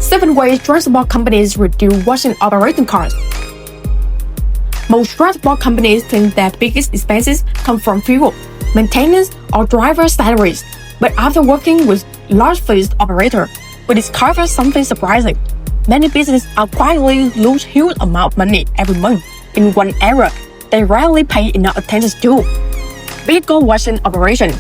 7 ways transport companies reduce washing operating costs. Most transport companies think their biggest expenses come from fuel, maintenance, or driver salaries. But after working with large fleet operators, we discovered something surprising. Many businesses are quietly lose huge amount of money every month in one area they rarely pay enough attention to: vehicle washing operation.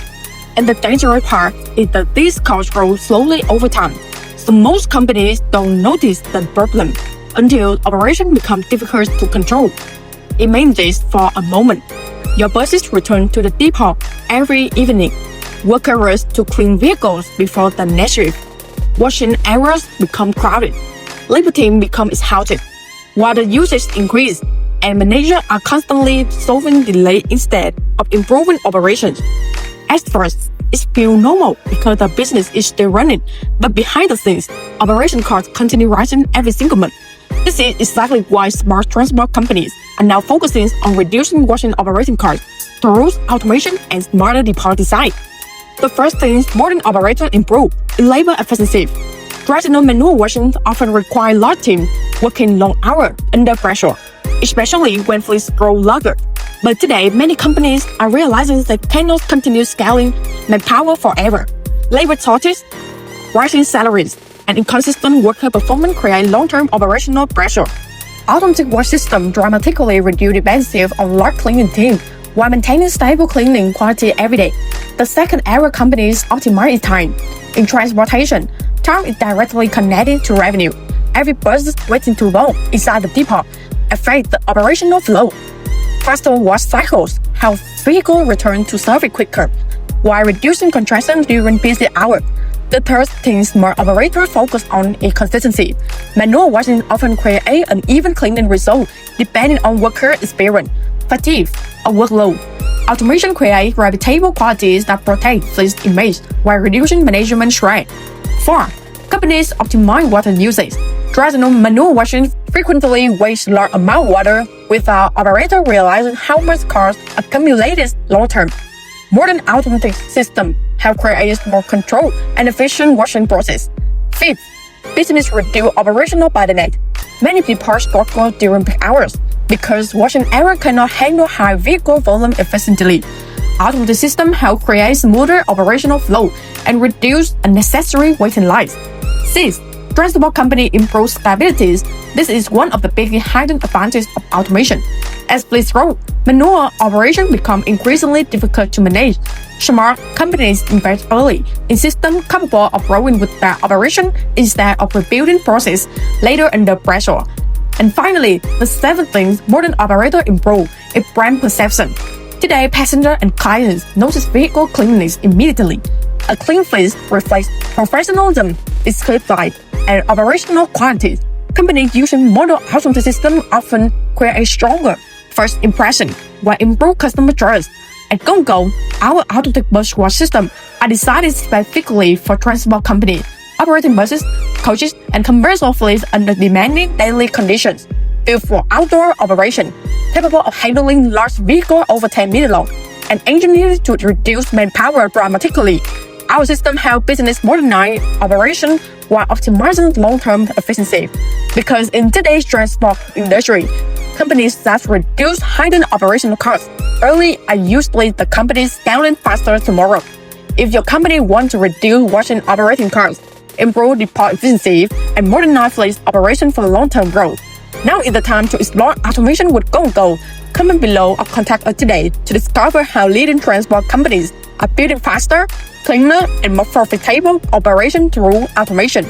And the dangerous part is that these costs grow slowly over time. So most companies don't notice the problem until operation becomes difficult to control. Imagine this for a moment. Your buses return to the depot every evening. Workers rush to clean vehicles before the next shift. Washing areas become crowded. Labor team become exhausted, while the usage increase, and managers are constantly solving delay instead of improving operations. At first, it feels normal because the business is still running, but behind the scenes, operation costs continue rising every single month. This is exactly why smart transport companies are now focusing on reducing washing operating costs through automation and smarter depot design. The first thing modern operators improve is labor efficiency. Traditional manual washing often require large teams working long hours under pressure, especially when fleets grow larger. But today, many companies are realizing they cannot continue scaling manpower forever. Labor shortage, rising salaries, and inconsistent worker performance create long-term operational pressure. Automatic wash systems dramatically reduce dependency on large cleaning teams while maintaining stable cleaning quality every day. The second area companies optimize time. In transportation, time is directly connected to revenue. Every bus waiting too long inside the depot affects the operational flow. Faster wash cycles help vehicles return to service quicker, while reducing congestion during busy hours. The third thing smart operators focus on is consistency. Manual washing often creates uneven cleaning results depending on worker experience, fatigue, or workload. Automation creates repeatable qualities that protect fleet image while reducing management stress. 4. Companies optimize water usage. Traditional manual washing frequently wastes large amount of water without operators realizing how much cost accumulated long-term. Modern automatic systems help create more controlled and efficient washing process. 5th, business reduce operational bottleneck. Many people struggle during peak hours because washing area cannot handle high vehicle volume efficiently. Automatic systems help create smoother operational flow and reduce unnecessary waiting lines. 6. Transport company improve stability. This is one of the biggest hidden advantages of automation. As fleets grow, manual operations become increasingly difficult to manage. Smart companies invest early in systems capable of growing with their operation instead of rebuilding process later under pressure. And finally, the 7th thing modern operators improve is brand perception. Today, passengers and clients notice vehicle cleanliness immediately. A clean fleet reflects professionalism, discipline, and operational quality. Companies using modern automated systems often create a stronger first impression while improve customer trust. At Go&Go, our automatic bus wash system are designed specifically for transport companies operating buses, coaches, and commercial fleets under demanding daily conditions. Built for outdoor operation, capable of handling large vehicles over 10 meters long, and engineered to reduce manpower dramatically. Our system helps business modernize operation while optimizing long-term efficiency. Because in today's transport industry, companies that reduce hidden operational costs early are usually the companies scaling faster tomorrow. If your company wants to reduce washing operating costs, improve depot efficiency, and modernize fleet operation for long-term growth, now is the time to explore automation with Go&Go. Comment below or contact us today to discover how leading transport companies are building faster, cleaner, and more profitable operations through automation.